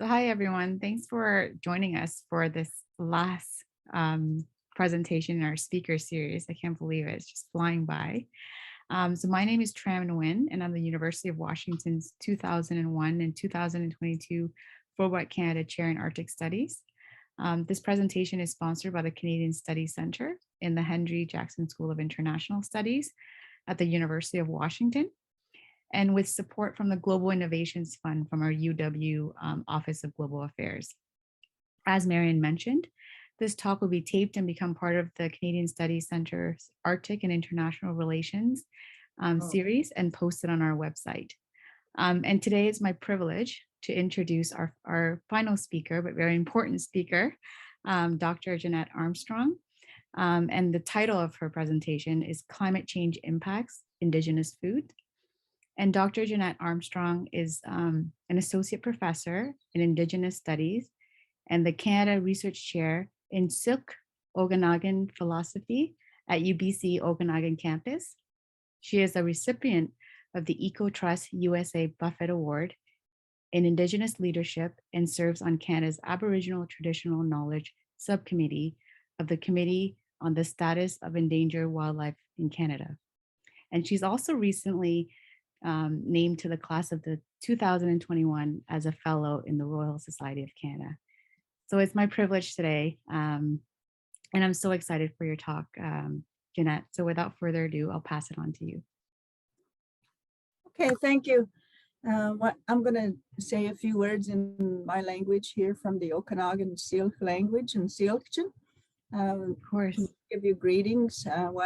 So hi, everyone. Thanks for joining us for this last presentation in our speaker series. I can't believe it. It's just flying by. So my name is Tram Nguyen, and I'm the University of Washington's 2001 and 2022 Fulbright Canada Chair in Arctic Studies. This presentation is sponsored by the Canadian Studies Center in the Henry Jackson School of International Studies at the University of Washington, and with support from the Global Innovations Fund from our UW Office of Global Affairs. As Marion mentioned, this talk will be taped and become part of the Canadian Studies Center's Arctic and International Relations series and posted on our website. And today it's my privilege to introduce our final speaker, but very important speaker, Dr. Jeannette Armstrong. And the title of her presentation is Climate Change Impacts Indigenous Food. And Dr. Jeannette Armstrong is an associate professor in Indigenous Studies and the Canada Research Chair in Syilx Okanagan Philosophy at UBC Okanagan campus. She is a recipient of the EcoTrust USA Buffett Award in Indigenous Leadership and serves on Canada's Aboriginal Traditional Knowledge Subcommittee of the Committee on the Status of Endangered Wildlife in Canada. And she's also recently named to the class of the 2021 as a fellow in the Royal Society of Canada. So it's my privilege today, and I'm so excited for your talk, Jeannette. So without further ado, I'll pass it on to you. Okay, thank you. I'm going to say a few words in my language here from the Okanagan Syilx language and Syilx. Of course. Give you greetings. So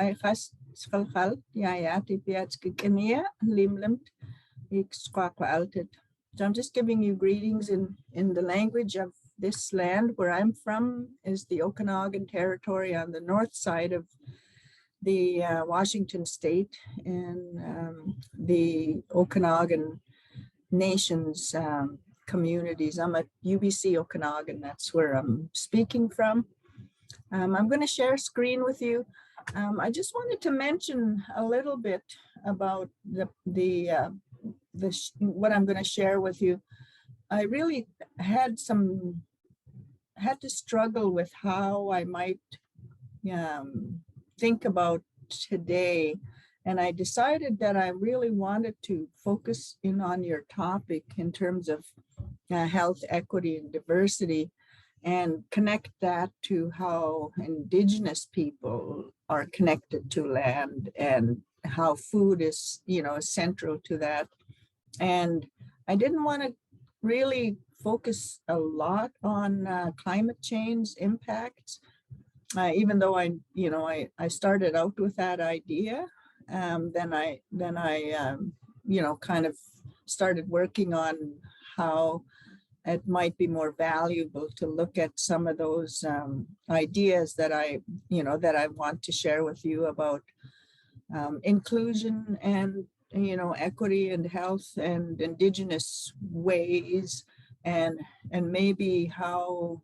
I'm just giving you greetings in the language of this land. Where I'm from is the Okanagan Territory on the north side of the Washington state, and the Okanagan Nations communities. I'm at UBC Okanagan. That's where I'm speaking from. I'm going to share screen with you. I just wanted to mention a little bit about what I'm going to share with you. I really had to struggle with how I might think about today, and I decided that I really wanted to focus in on your topic in terms of health, equity, and diversity, and connect that to how Indigenous people are connected to land and how food is, central to that. And I didn't want to really focus a lot on climate change impacts, even though I started out with that idea. Then I kind of started working on how it might be more valuable to look at some of those ideas that I want to share with you about inclusion and, equity and health and Indigenous ways, and maybe how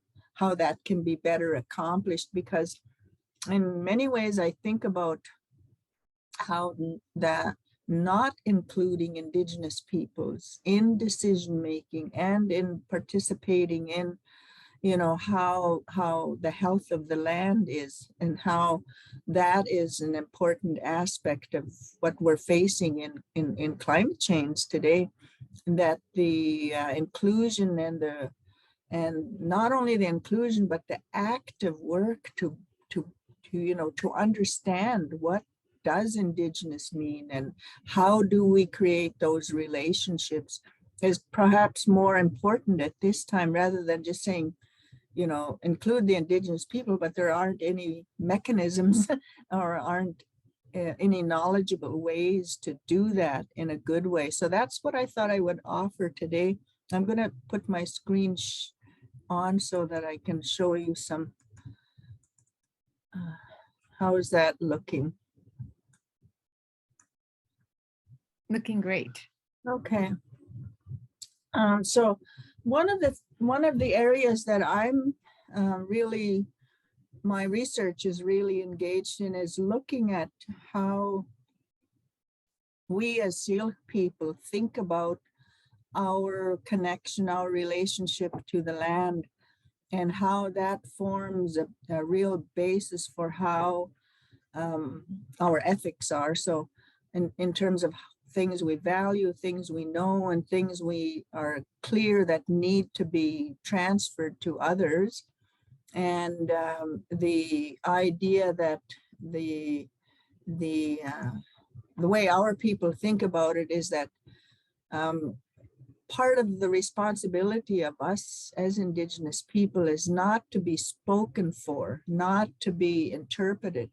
that can be better accomplished. Because in many ways, I think about how that not including Indigenous peoples in decision making and in participating in, how the health of the land is, and how that is an important aspect of what we're facing in climate change today. That the inclusion and not only the inclusion, but the active work to understand what does Indigenous mean and how do we create those relationships is perhaps more important at this time, rather than just saying, include the Indigenous people, but there aren't any mechanisms or aren't any knowledgeable ways to do that in a good way. So that's what I thought I would offer today. I'm going to put my screen on so that I can show you some. How is that looking? Looking great. Okay. So one of the areas that I'm really, my research is really engaged in is looking at how we as Syilx people think about our connection, our relationship to the land, and how that forms a real basis for how our ethics are. So in terms of things we value, things we know, and things we are clear that need to be transferred to others. And the idea that the way our people think about it is that part of the responsibility of us as Indigenous people is not to be spoken for, not to be interpreted,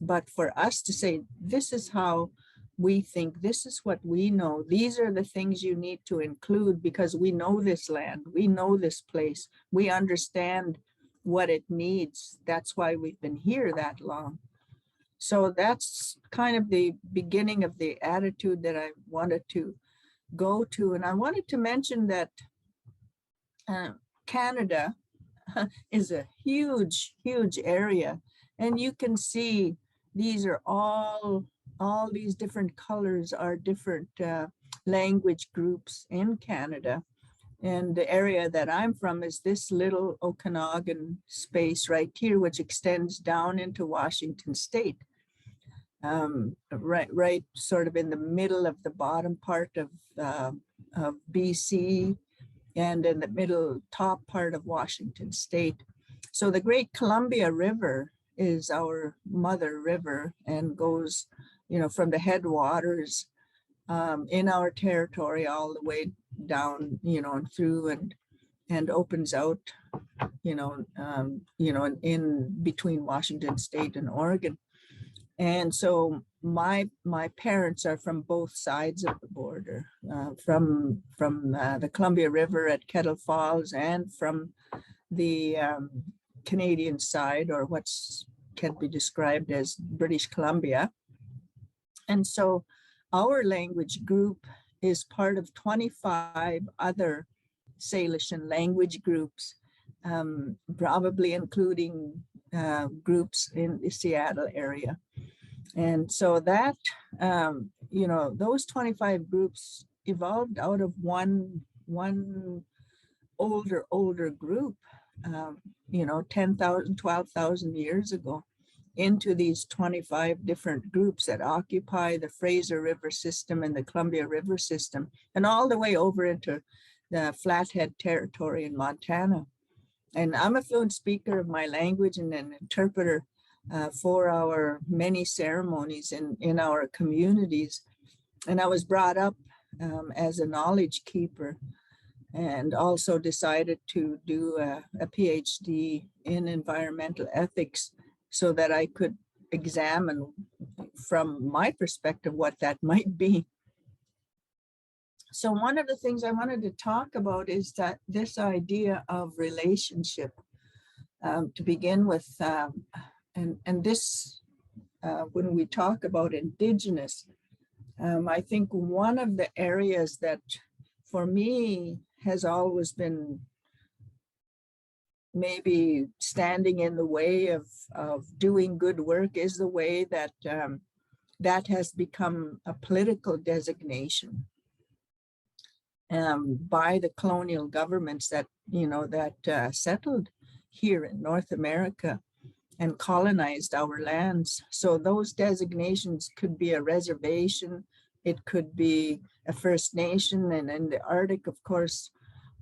but for us to say, this is how we think, this is what we know, these are the things you need to include because we know this land, we know this place, we understand what it needs. That's why we've been here that long. So that's kind of the beginning of the attitude that I wanted to go to. And I wanted to mention that Canada is a huge, huge area. And you can see these are all these different colors are different language groups in Canada. And the area that I'm from is this little Okanagan space right here, which extends down into Washington State. Right sort of in the middle of the bottom part of BC and in the middle top part of Washington State. So the Great Columbia River is our mother river and goes, from the headwaters in our territory all the way down, and through and opens out, in between Washington State and Oregon. And so my parents are from both sides of the border, from the Columbia River at Kettle Falls and from the Canadian side, or what's can be described as British Columbia. And so our language group is part of 25 other Salishan language groups, probably including groups in the Seattle area. And so that, those 25 groups evolved out of one older group, 10,000, 12,000 years ago, into these 25 different groups that occupy the Fraser River system and the Columbia River system, and all the way over into the Flathead territory in Montana. And I'm a fluent speaker of my language and an interpreter for our many ceremonies in our communities. And I was brought up as a knowledge keeper, and also decided to do a PhD in environmental ethics so that I could examine from my perspective what that might be. So one of the things I wanted to talk about is that this idea of relationship, to begin with, and this, when we talk about Indigenous, I think one of the areas that for me has always been maybe standing in the way of doing good work is the way that that has become a political designation by the colonial governments that, that settled here in North America and colonized our lands. So those designations could be a reservation, it could be a First Nation, and in the Arctic, of course,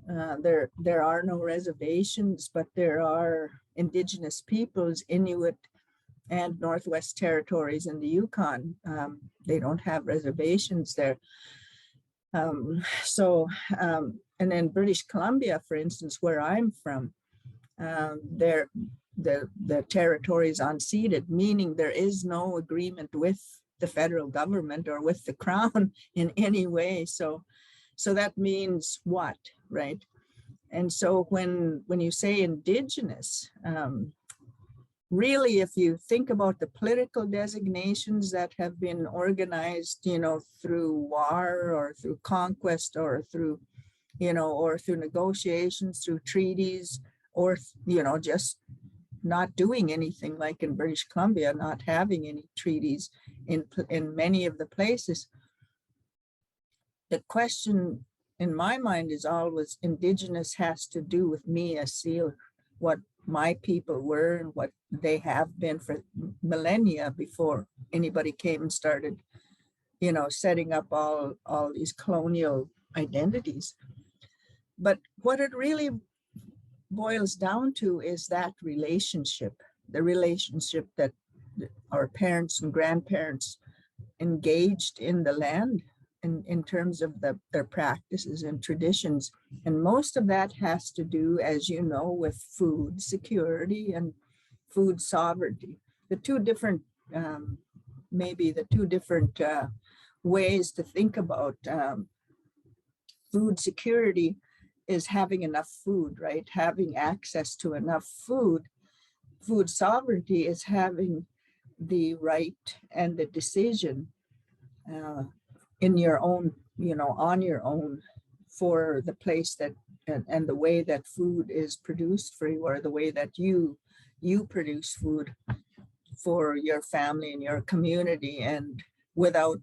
there are no reservations, but there are Indigenous peoples, Inuit and Northwest Territories in the Yukon. They don't have reservations there. And in British Columbia, for instance, where I'm from, the territory is unceded, meaning there is no agreement with the federal government or with the Crown in any way. So that means what, right? And so when you say Indigenous, really, if you think about the political designations that have been organized, through war or through conquest or through, or through negotiations, through treaties, or, just not doing anything, like in British Columbia, not having any treaties in many of the places. The question in my mind is always Indigenous has to do with me as Syilx, what my people were and what they have been for millennia before anybody came and started, setting up all these colonial identities. But what it really boils down to is that relationship, the relationship that our parents and grandparents engaged in the land in terms of their practices and traditions. And most of that has to do, as you know, with food security and food sovereignty. The two different, maybe the two different ways to think about food security is having enough food, right? Having access to enough food. Food sovereignty is having the right and the decision in your own, on your own for the place that and the way that food is produced for you, or the way that you produce food for your family and your community, and without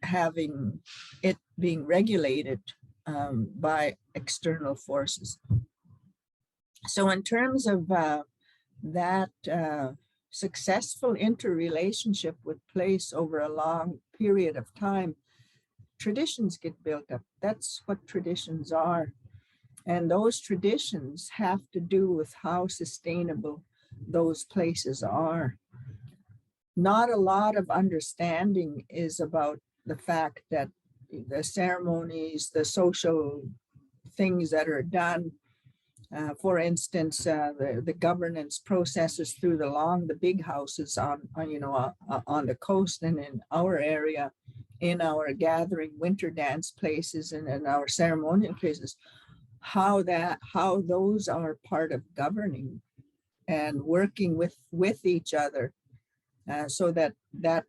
having it being regulated by external forces. So in terms of that successful interrelationship with place over a long period of time, traditions get built up. That's what traditions are. And those traditions have to do with how sustainable those places are. Not a lot of understanding is about the fact that the ceremonies, the social things that are done, for instance, the governance processes through the big houses on the coast and in our area, in our gathering winter dance places and in our ceremonial places, how those are part of governing and working with each other, so that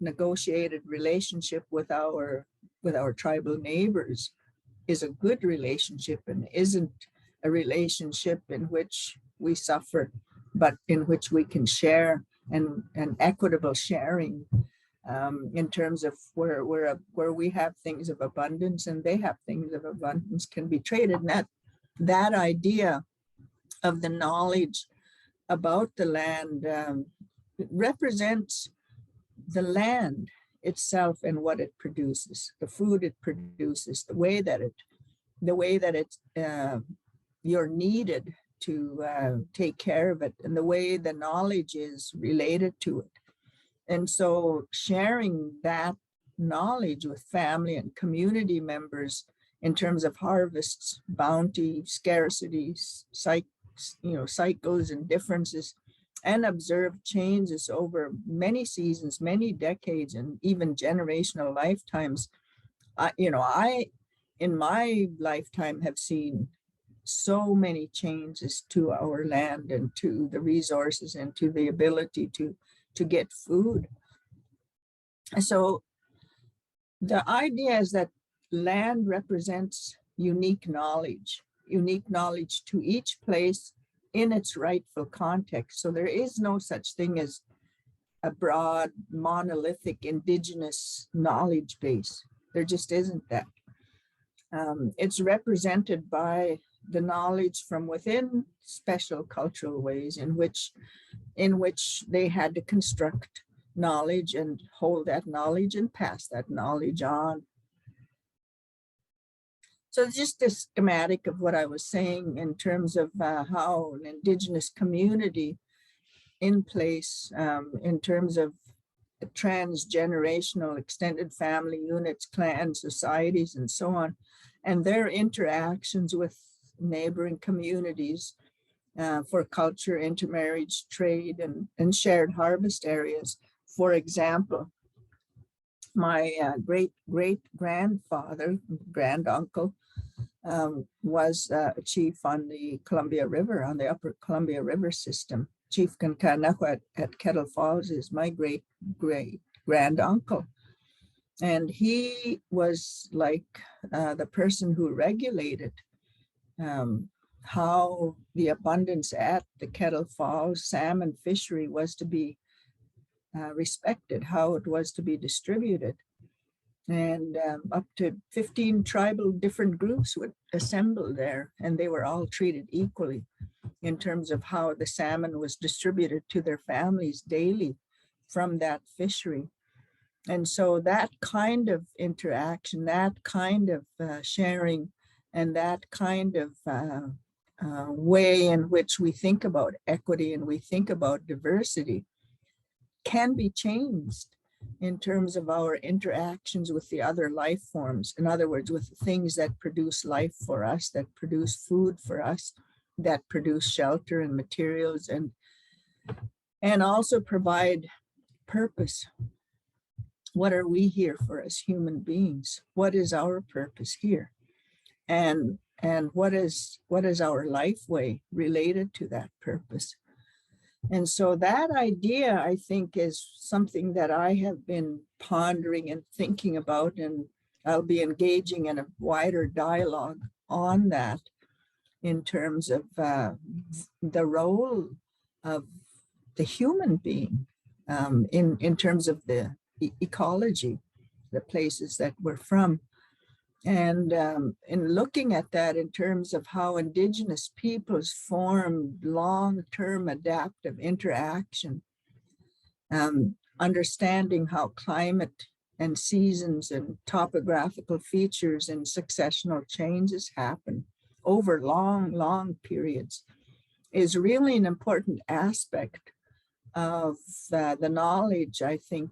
negotiated relationship with our tribal neighbors is a good relationship and isn't a relationship in which we suffer, but in which we can share, and equitable sharing, in terms of where we have things of abundance and they have things of abundance can be traded. And that idea of the knowledge about the land represents the land itself and what it produces, the food it produces, the way that it you're needed to take care of it, and the way the knowledge is related to it. And so sharing that knowledge with family and community members in terms of harvests, bounty, scarcity, cycles and differences, and observed changes over many seasons, many decades, and even generational lifetimes. I in my lifetime have seen so many changes to our land and to the resources and to the ability to get food. So the idea is that land represents unique knowledge to each place in its rightful context. So there is no such thing as a broad, monolithic, Indigenous knowledge base. There just isn't that. It's represented by the knowledge from within special cultural ways in which they had to construct knowledge and hold that knowledge and pass that knowledge on. So just a schematic of what I was saying in terms of how an Indigenous community in place, in terms of transgenerational extended family units, clans, societies, and so on, and their interactions with neighboring communities for culture, intermarriage, trade, and shared harvest areas. For example, my great-grandfather, granduncle, was a chief on the Columbia River, on the upper Columbia River system. Chief Kankanawa at Kettle Falls is my great-granduncle. And he was like the person who regulated how the abundance at the Kettle Falls salmon fishery was to be respected, how it was to be distributed. And up to 15 tribal different groups would assemble there, and they were all treated equally in terms of how the salmon was distributed to their families daily from that fishery. And so that kind of interaction, that kind of sharing, and that kind of way in which we think about equity and we think about diversity can be changed in terms of our interactions with the other life forms. In other words, with things that produce life for us, that produce food for us, that produce shelter and materials, and also provide purpose. What are we here for as human beings? What is our purpose here? And what is our life way related to that purpose? And so that idea, I think, is something that I have been pondering and thinking about, and I'll be engaging in a wider dialogue on that in terms of the role of the human being in terms of the ecology, the places that we're from. And in looking at that in terms of how Indigenous peoples form long-term adaptive interaction, understanding how climate and seasons and topographical features and successional changes happen over long periods is really an important aspect of the knowledge, I think,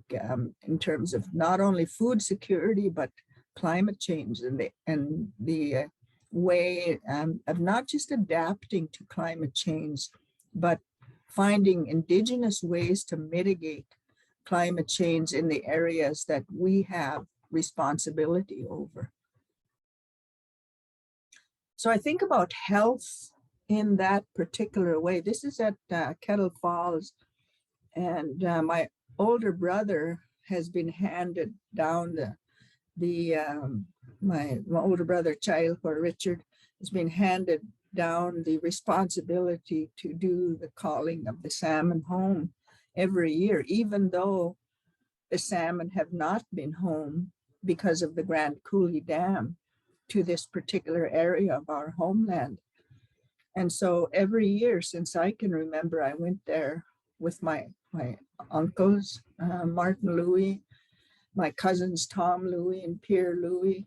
in terms of not only food security, but climate change and the way of not just adapting to climate change, but finding Indigenous ways to mitigate climate change in the areas that we have responsibility over. So I think about health in that particular way. This is at Kettle Falls, and my older brother has been handed down my older brother, child, or Richard, has been handed down the responsibility to do the calling of the salmon home every year, even though the salmon have not been home because of the Grand Coulee Dam to this particular area of our homeland. And so every year since I can remember, I went there with my uncles, Martin Louis, my cousins, Tom Louis and Pierre Louis,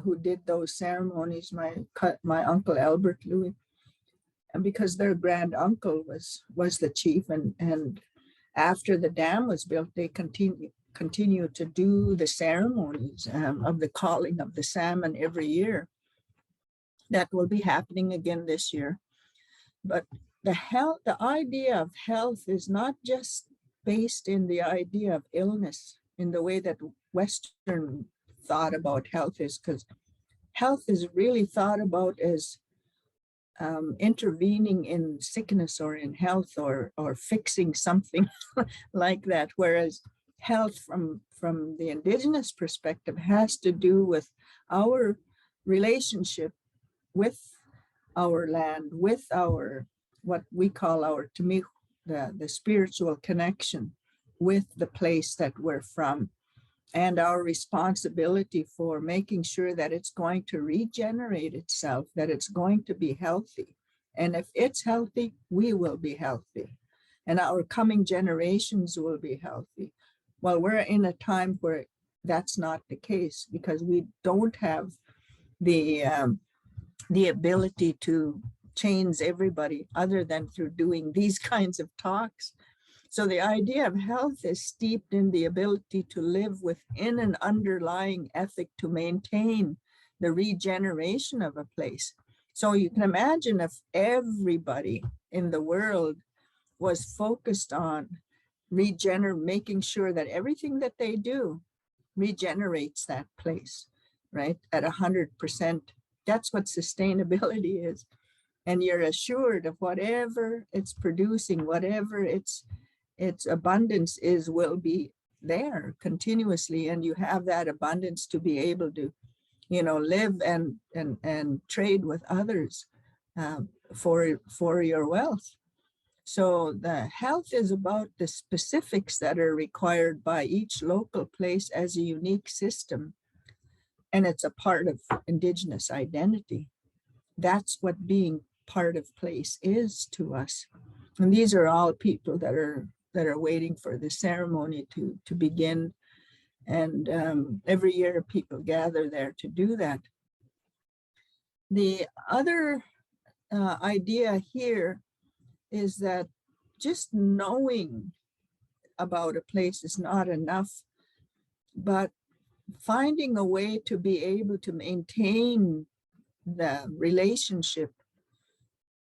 who did those ceremonies, my uncle Albert Louis, and because their grand uncle was the chief, and after the dam was built, they continue to do the ceremonies of the calling of the salmon every year. That will be happening again this year. But the idea of health is not just based in the idea of illness in the way that Western thought about health is, because health is really thought about as intervening in sickness or in health or fixing something like that. Whereas health from the Indigenous perspective has to do with our relationship with our land, with our, what we call our Tamihu, the spiritual connection with the place that we're from, and our responsibility for making sure that it's going to regenerate itself, that it's going to be healthy. And if it's healthy, we will be healthy, and our coming generations will be healthy. Well, we're in a time where that's not the case, because we don't have the ability to change everybody other than through doing these kinds of talks. So the idea of health is steeped in the ability to live within an underlying ethic to maintain the regeneration of a place. So you can imagine if everybody in the world was focused on making sure that everything that they do regenerates that place, right, at 100%. That's what sustainability is. And you're assured of whatever it's producing, whatever its abundance is, will be there continuously. And you have that abundance to be able to, live and trade with others for your wealth. So the health is about the specifics that are required by each local place as a unique system. And it's a part of Indigenous identity. That's what being part of place is to us. And these are all people that are waiting for the ceremony to begin. And every year people gather there to do that. The other idea here is that just knowing about a place is not enough, but finding a way to be able to maintain the relationship,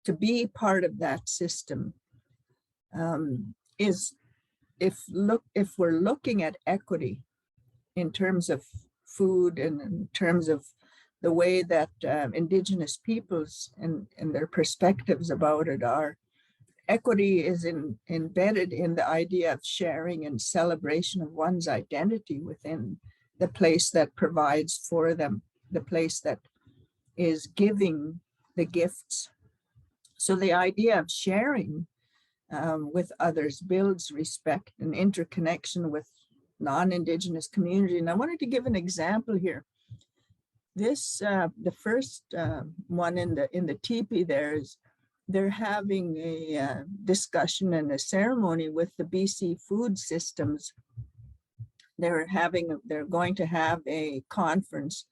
to be part of that system, is if we're looking at equity in terms of food and in terms of the way that Indigenous peoples and their perspectives about it are, equity is embedded in the idea of sharing and celebration of one's identity within the place that provides for them, the place that is giving the gifts. So the idea of sharing with others builds respect and interconnection with non-Indigenous community. And I wanted to give an example here. This, the first one in the teepee there is, they're having a discussion and a ceremony with the BC food systems. They're going to have a conference,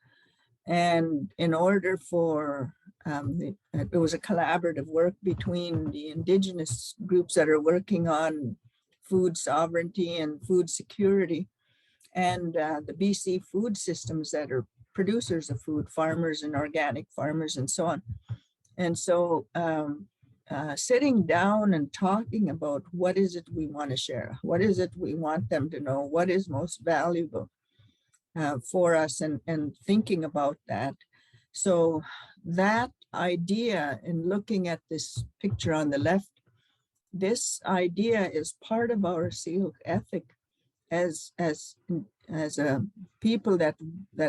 and in order for it was a collaborative work between the Indigenous groups that are working on food sovereignty and food security, and the BC food systems that are producers of food, farmers and organic farmers and so on. And so sitting down and talking about what is it we want to share, what is it we want them to know, what is most valuable for us, and thinking about that. So that idea, in looking at this picture on the left, this idea is part of our Syilx ethic as a people that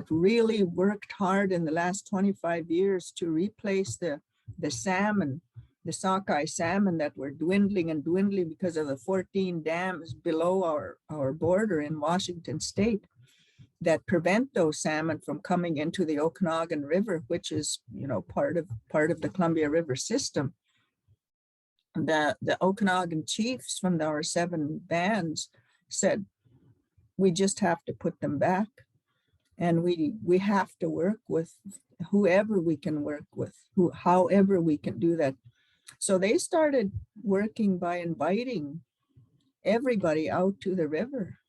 really worked hard in the last 25 years to replace the salmon, the sockeye salmon that were dwindling and dwindling because of the 14 dams below our border in Washington state that prevent those salmon from coming into the Okanagan River, which is, you know, part of the Columbia River system. The Okanagan chiefs from our 7 bands said, we just have to put them back, and we have to work with whoever we can work with, however we can do that. So they started working by inviting everybody out to the river,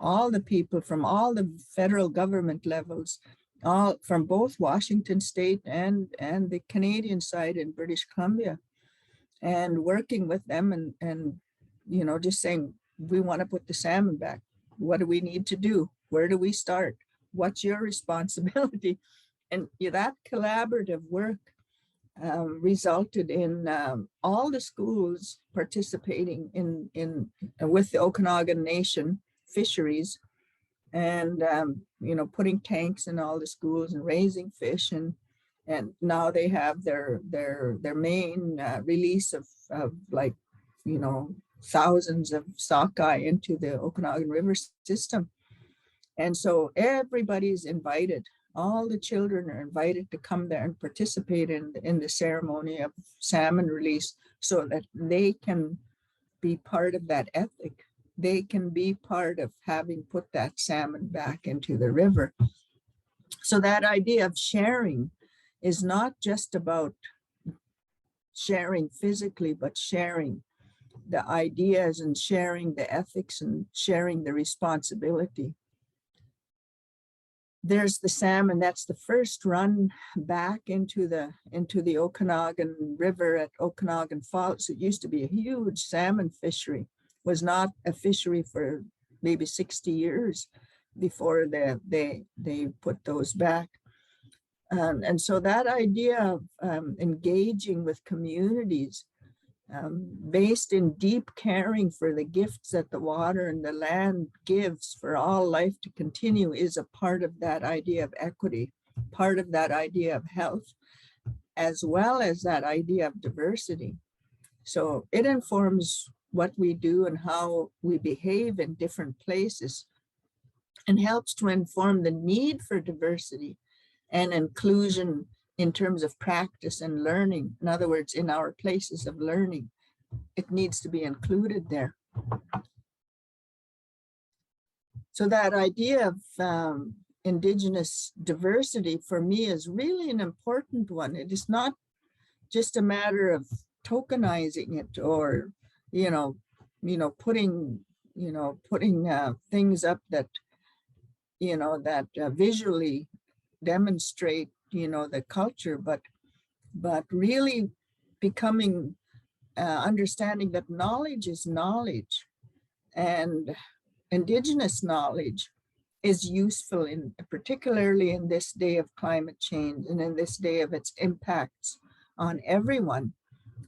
all the people from all the federal government levels, all from both Washington state and the Canadian side in British Columbia, and working with them and you know, just saying, we want to put the salmon back. What do we need to do? Where do we start? What's your responsibility? And that collaborative work resulted in all the schools participating in with the Okanagan Nation fisheries, and you know, putting tanks in all the schools and raising fish, and now they have their main release of like, you know, thousands of sockeye into the Okanagan River system. And so everybody's invited. All the children are invited to come there and participate in the ceremony of salmon release, so that they can be part of that ethic. They can be part of having put that salmon back into the river. So that idea of sharing is not just about sharing physically, but sharing the ideas and sharing the ethics and sharing the responsibility. There's the salmon. That's the first run back into the Okanagan River at Okanagan Falls. It used to be a huge salmon fishery. It was not a fishery for maybe 60 years before they put those back. And so that idea of engaging with communities based in deep caring for the gifts that the water and the land gives for all life to continue is a part of that idea of equity, part of that idea of health, as well as that idea of diversity. So it informs what we do and how we behave in different places, and helps to inform the need for diversity and inclusion in terms of practice and learning. In other words, in our places of learning, it needs to be included there. So that idea of Indigenous diversity for me is really an important one. It is not just a matter of tokenizing it, or putting things up that visually demonstrate the culture, but really becoming understanding that knowledge is knowledge, and Indigenous knowledge is useful particularly in this day of climate change and in this day of its impacts on everyone.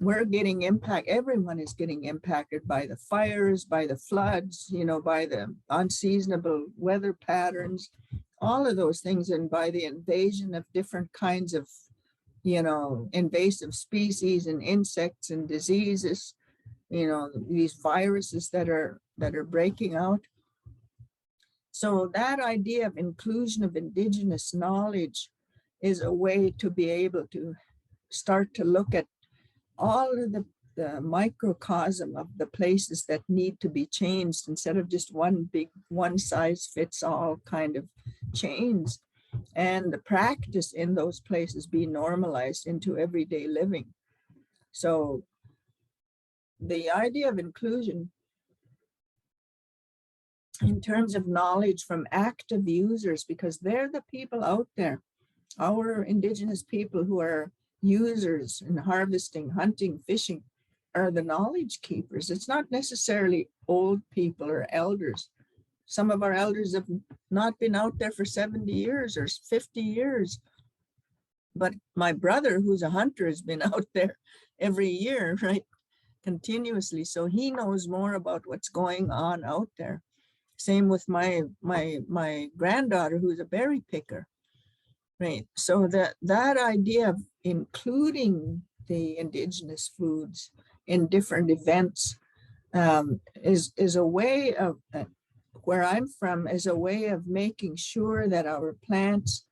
We're getting impact. Everyone is getting impacted by the fires, by the floods, by the unseasonable weather patterns, all of those things, and by the invasion of different kinds of, invasive species and insects and diseases, these viruses that are breaking out. So that idea of inclusion of Indigenous knowledge is a way to be able to start to look at all of the microcosm of the places that need to be changed, instead of just one big one size fits all kind of change, and the practice in those places be normalized into everyday living. So the idea of inclusion in terms of knowledge from active users, because they're the people out there, our Indigenous people who are users in harvesting, hunting, fishing, are the knowledge keepers. It's not necessarily old people or elders. Some of our elders have not been out there for 70 years or 50 years. But my brother, who's a hunter, has been out there every year, right? Continuously. So he knows more about what's going on out there. Same with my granddaughter, who's a berry picker. Right. So that idea of including the Indigenous foods in different events is a way of, where I'm from, is a way of making sure that our plants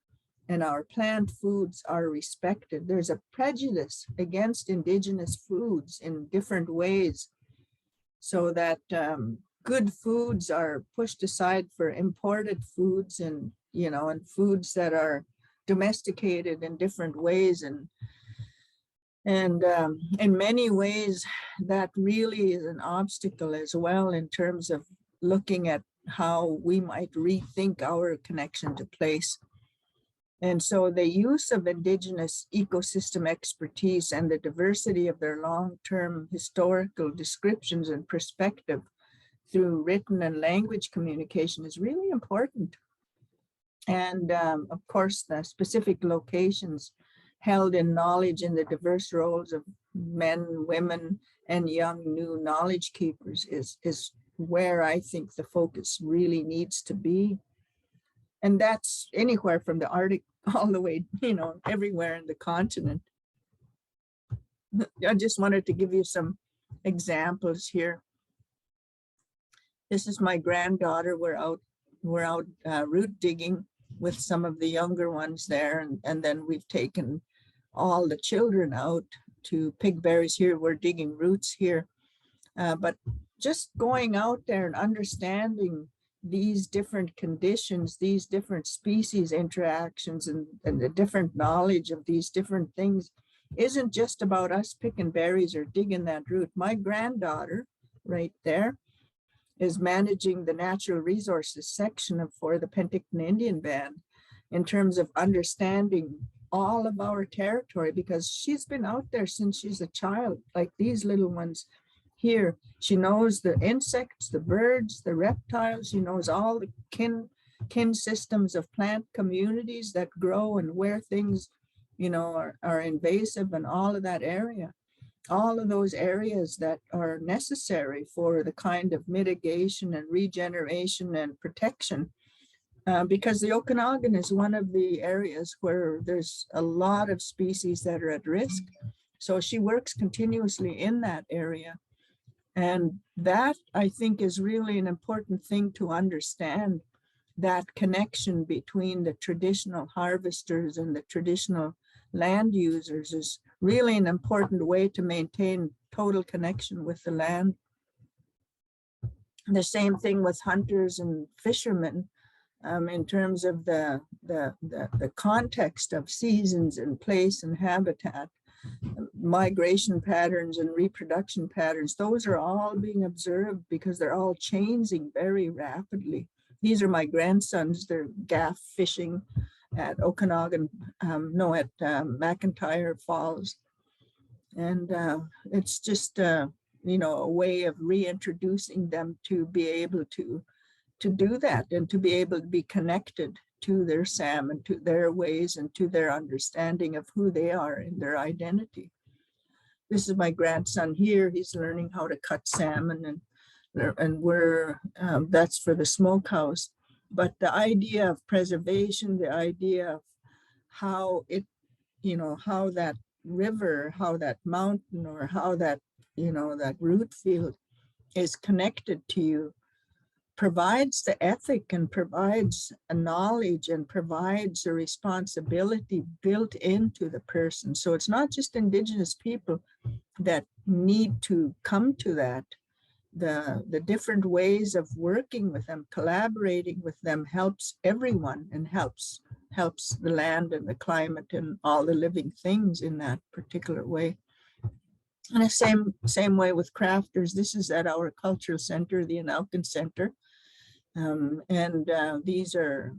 and our plant foods are respected. There's a prejudice against Indigenous foods in different ways, so that good foods are pushed aside for imported foods, and foods that are domesticated in different ways, and in many ways that really is an obstacle as well, in terms of looking at how we might rethink our connection to place. And so the use of Indigenous ecosystem expertise and the diversity of their long-term historical descriptions and perspective through written and language communication is really important. And of course, the specific locations held in knowledge in the diverse roles of men, women, and young new knowledge keepers is where I think the focus really needs to be. And that's anywhere from the Arctic all the way, everywhere in the continent. I just wanted to give you some examples here. This is my granddaughter. We're out root digging with some of the younger ones there, and then we've taken all the children out to pick berries here. We're digging roots here, but just going out there and understanding these different conditions, these different species interactions, and the different knowledge of these different things isn't just about us picking berries or digging that root. My granddaughter right there is managing the natural resources section for the Penticton Indian Band, in terms of understanding all of our territory, because she's been out there since she's a child, like these little ones here. She knows the insects, the birds, the reptiles. She knows all the kin systems of plant communities that grow and where things, are invasive, and all of that area. All of those areas that are necessary for the kind of mitigation and regeneration and protection. Because the Okanagan is one of the areas where there's a lot of species that are at risk. So she works continuously in that area. And that, I think, is really an important thing to understand, that connection between the traditional harvesters and the traditional land users is really an important way to maintain total connection with the land. The same thing with hunters and fishermen, in terms of the context of seasons and place and habitat, migration patterns and reproduction patterns. Those are all being observed because they're all changing very rapidly. These are my grandsons. They're gaff fishing at Okanagan, at McIntyre Falls. And it's just, a way of reintroducing them to be able to do that and to be able to be connected to their salmon, to their ways and to their understanding of who they are and their identity. This is my grandson here. He's learning how to cut salmon, and we're, that's for the smokehouse. But the idea of preservation, the idea of how it, how that river, how that mountain, or how that, that root field is connected to you, provides the ethic and provides a knowledge and provides a responsibility built into the person. So it's not just Indigenous people that need to come to that. The different ways of working with them, collaborating with them, helps everyone and helps the land and the climate and all the living things in that particular way. And the same way with crafters. This is at our cultural center, the Inalkin Center. These are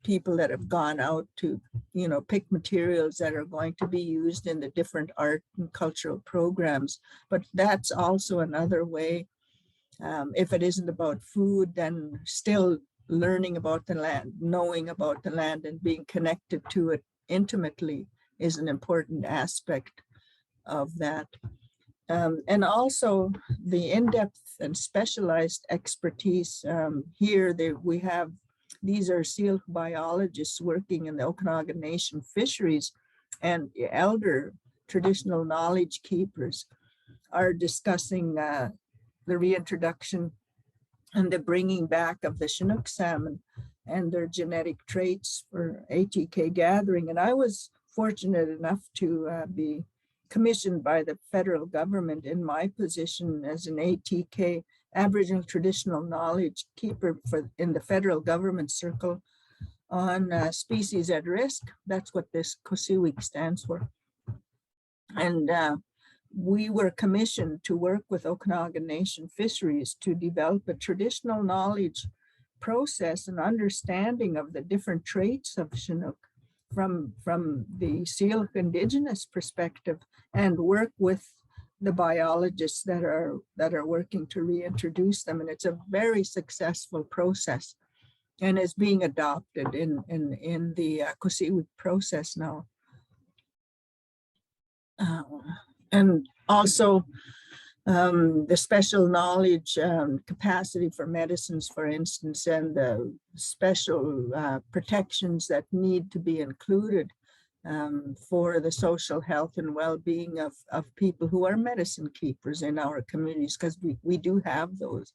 people that have gone out to, pick materials that are going to be used in the different art and cultural programs. But that's also another way. If it isn't about food, then still learning about the land, knowing about the land and being connected to it intimately is an important aspect of that. And also the in-depth and specialized expertise. Here we have, these are Syilx biologists working in the Okanagan Nation fisheries, and elder traditional knowledge keepers are discussing the reintroduction and the bringing back of the Chinook salmon and their genetic traits for ATK gathering. And I was fortunate enough to be commissioned by the federal government in my position as an ATK, Aboriginal Traditional Knowledge Keeper in the federal government circle on species at risk. That's what this COSEWIC stands for. And we were commissioned to work with Okanagan Nation fisheries to develop a traditional knowledge process and understanding of the different traits of Chinook from the Syilx Indigenous perspective, and work with the biologists that are working to reintroduce them. And it's a very successful process and is being adopted in the COSEWIC process now. And also the special knowledge capacity for medicines, for instance, and the special protections that need to be included for the social health and well-being of people who are medicine keepers in our communities, because we do have those.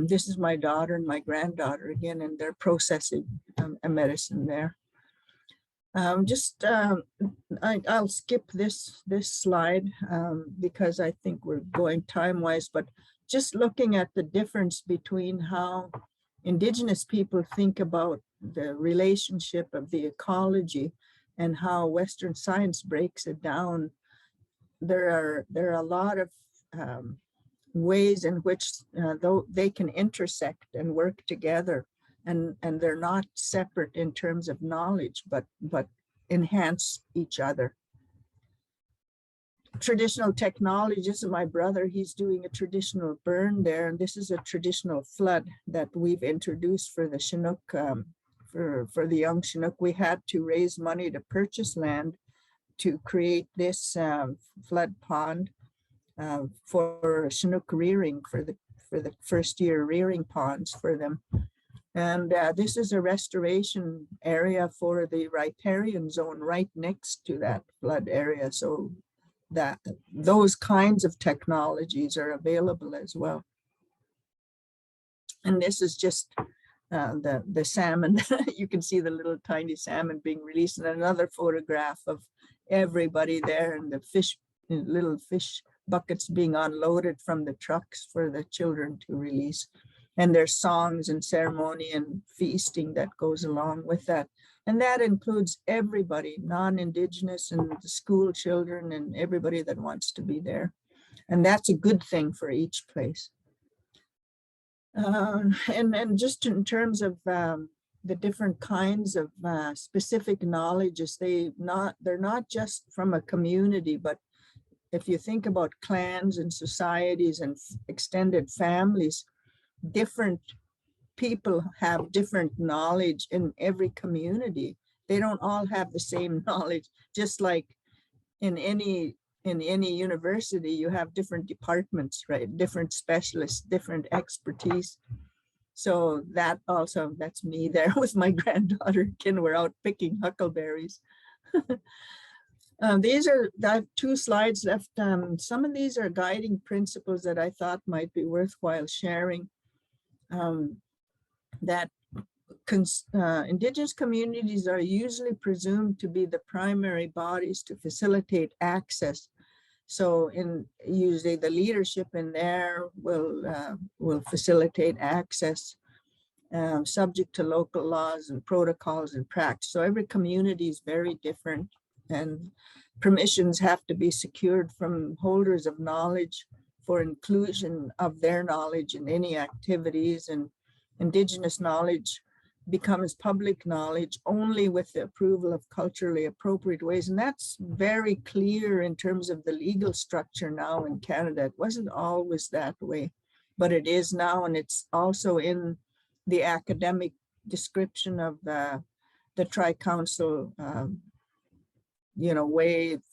This is my daughter and my granddaughter again, and they're processing a medicine there. I'll skip this slide because I think we're going time-wise, but just looking at the difference between how Indigenous people think about the relationship of the ecology and how Western science breaks it down. There are a lot of ways in which though they can intersect and work together, and they're not separate in terms of knowledge, but enhance each other. Traditional technology. This is my brother. He's doing a traditional burn there, and this is a traditional flood that we've introduced for the Chinook. For the young Chinook, we had to raise money to purchase land to create this flood pond for Chinook rearing, for the first year rearing ponds for them. And this is a restoration area for the riparian zone right next to that flood area. So that those kinds of technologies are available as well. And this is just the salmon. You can see the little tiny salmon being released, and another photograph of everybody there, and the fish, little fish buckets being unloaded from the trucks for the children to release. And there's songs and ceremony and feasting that goes along with that. And that includes everybody, non-Indigenous and the school children and everybody that wants to be there. And that's a good thing for each place. And just in terms of the different kinds of specific knowledges, they're not just from a community, but if you think about clans and societies and extended families, different people have different knowledge in every community. They don't all have the same knowledge, just like in any university, you have different departments, right? Different specialists, different expertise. So that also, that's me there with my granddaughter. Again, we're out picking huckleberries. I have 2 slides left. Some of these are guiding principles that I thought might be worthwhile sharing. That Indigenous communities are usually presumed to be the primary bodies to facilitate access. So usually the leadership in there will facilitate access, subject to local laws and protocols and practice. So every community is very different, and permissions have to be secured from holders of knowledge for inclusion of their knowledge in any activities, and Indigenous knowledge becomes public knowledge only with the approval of culturally appropriate ways. And that's very clear in terms of the legal structure now in Canada. It wasn't always that way, but it is now. And it's also in the academic description of the Tri-Council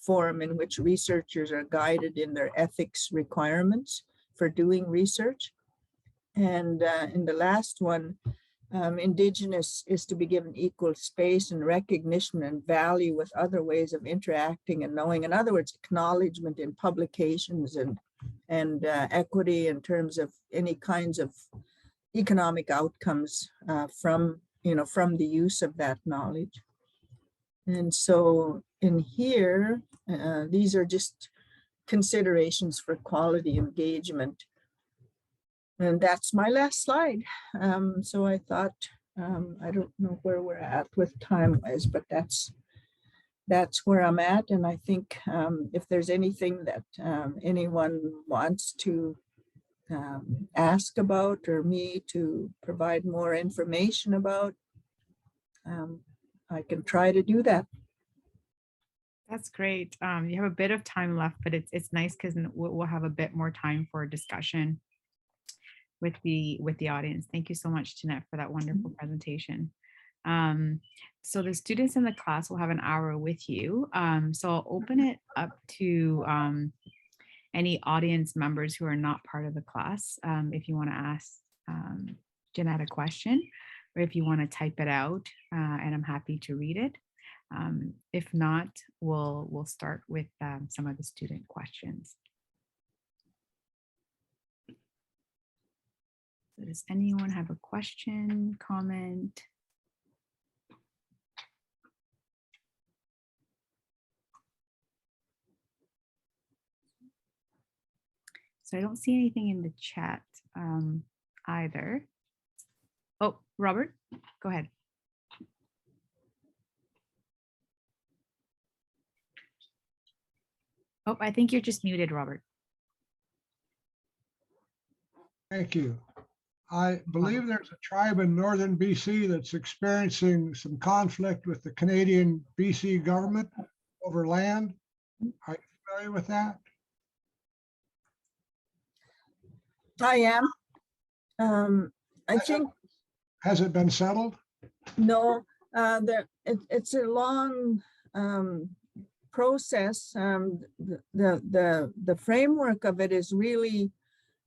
forum in which researchers are guided in their ethics requirements for doing research. And in the last one, Indigenous is to be given equal space and recognition and value with other ways of interacting and knowing. In other words, acknowledgement in publications and equity in terms of any kinds of economic outcomes from the use of that knowledge. And so in here, these are just considerations for quality engagement. And that's my last slide. So I thought, I don't know where we're at with time-wise, but that's where I'm at. And I think if there's anything that anyone wants to ask about, or me to provide more information about, I can try to do that. That's great. You have a bit of time left, but it's nice because we'll have a bit more time for discussion with the audience. Thank you so much, Jeannette, for that wonderful presentation. So the students in the class will have an hour with you. So I'll open it up to any audience members who are not part of the class. If you want to ask Jeannette a question, or if you want to type it out, and I'm happy to read it. If not, we'll start with some of the student questions. Does anyone have a question, comment? So I don't see anything in the chat either. Oh, Robert, go ahead. Oh, I think you're just muted, Robert. Thank you. I believe there's a tribe in northern BC that's experiencing some conflict with the Canadian BC government over land. Are you familiar with that? I am. I think. Has it been settled? No, it's a long process. The framework of it is really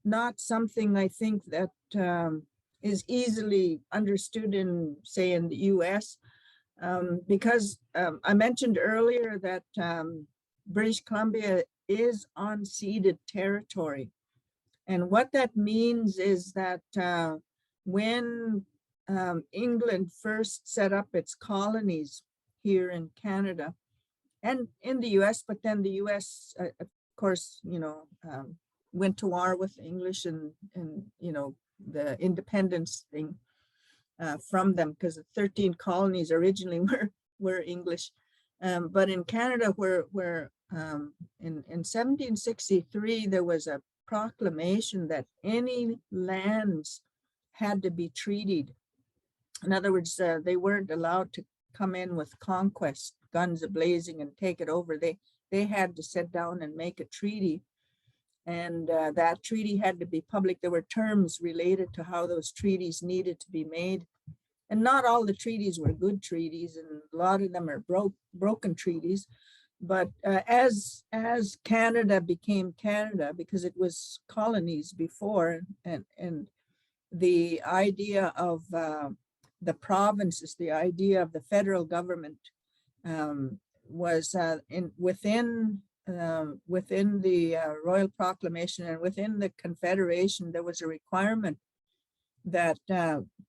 not something I think that is easily understood in, say, in the U.S. Because I mentioned earlier that British Columbia is unceded territory. And what that means is that when England first set up its colonies here in Canada and in the US, but then the US, of course, went to war with the English and the independence thing from them, because the 13 colonies originally were English. But in Canada, where in 1763, there was a proclamation that any lands had to be treated. In other words, they weren't allowed to come in with conquest, guns a-blazing, and take it over. They had to sit down and make a treaty. And that treaty had to be public. There were terms related to how those treaties needed to be made. And not all the treaties were good treaties, and a lot of them are broken treaties. But as Canada became Canada, because it was colonies before, and the idea of the provinces, the idea of the federal government was within the Royal Proclamation and within the Confederation, there was a requirement that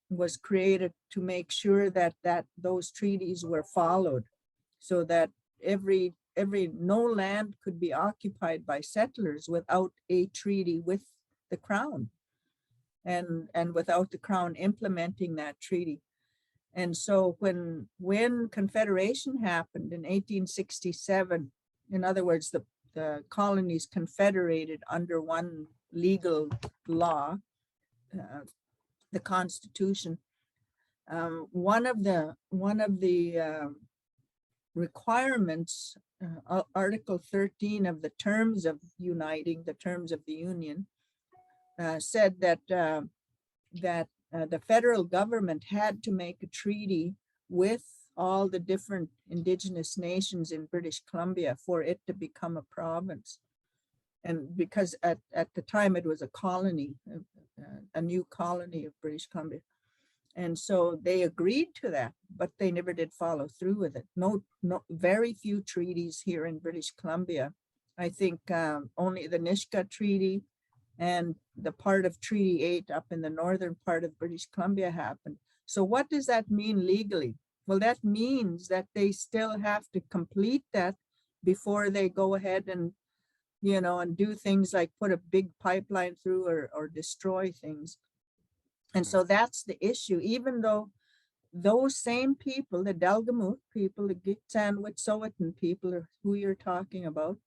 was created to make sure that those treaties were followed, so that no land could be occupied by settlers without a treaty with the Crown, and without the Crown implementing that treaty. And so when Confederation happened in 1867, in other words, the colonies confederated under one legal law, the Constitution. One of the requirements, Article 13 of the terms of uniting, the terms of the Union, said that the federal government had to make a treaty with all the different Indigenous nations in British Columbia for it to become a province. And because at the time it was a colony, a new colony of British Columbia. And so they agreed to that, but they never did follow through with it. No, very few treaties here in British Columbia. I think only the Nisga'a Treaty and the part of Treaty 8 up in the northern part of British Columbia happened. So what does that mean legally? Well, that means that they still have to complete that before they go ahead and and do things like put a big pipeline through or destroy things. And so that's the issue. Even though those same people, the Delgamuukw people, the Gitxaanwitsowitin people, or who you're talking about,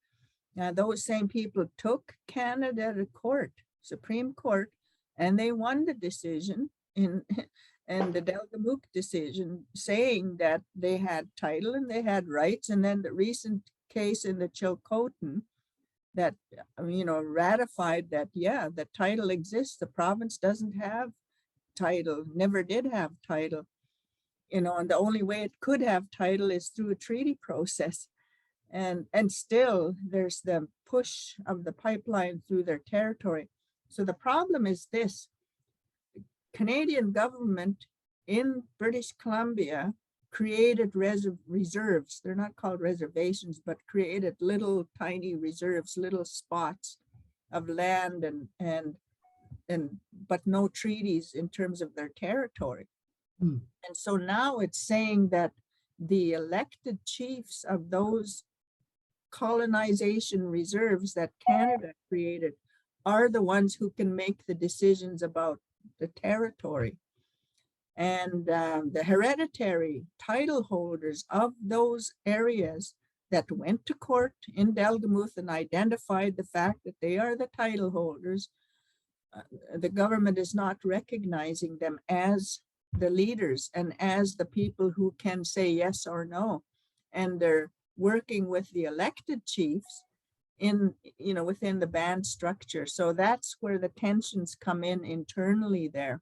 those same people took Canada to court, Supreme Court, and they won the decision and the Delgamuukw decision, saying that they had title and they had rights. And then the recent case in the Chilcotin that ratified that, yeah, the title exists. The province doesn't have title, never did have title, and the only way it could have title is through a treaty process. And still there's the push of the pipeline through their territory. So the problem is this: Canadian government in British Columbia created reserves. They're not called reservations, but created little tiny reserves, little spots of land but no treaties in terms of their territory. And so now it's saying that the elected chiefs of those colonization reserves that Canada created are the ones who can make the decisions about the territory. And the hereditary title holders of those areas that went to court in Delgamuukw and identified the fact that they are the title holders, the government is not recognizing them as the leaders and as the people who can say yes or no. And they're working with the elected chiefs within the band structure. So that's where the tensions come in internally there.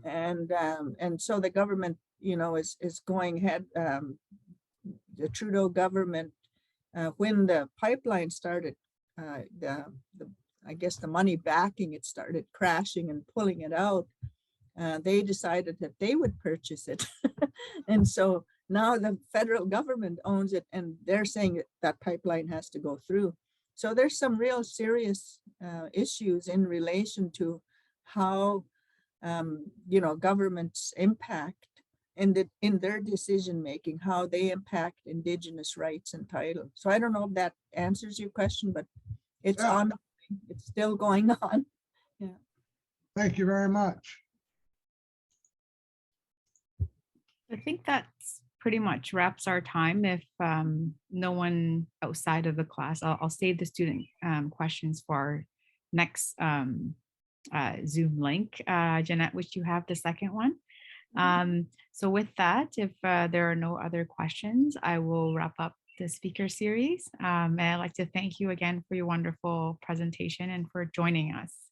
And so the government, is going ahead. The Trudeau government, when the pipeline started, I guess the money backing it started crashing and pulling it out, they decided that they would purchase it. And so now the federal government owns it, and they're saying that pipeline has to go through. So there's some real serious issues in relation to how governments impact in their decision making, how they impact Indigenous rights and title. So I don't know if that answers your question, but it's Yeah. it's still going on. Yeah. Thank you very much. I think that's pretty much wraps our time. If no one outside of the class, I'll save the student questions for our next Zoom link. Jeannette, which you have the second one. So with that, if there are no other questions, I will wrap up the speaker series. And I'd like to thank you again for your wonderful presentation and for joining us.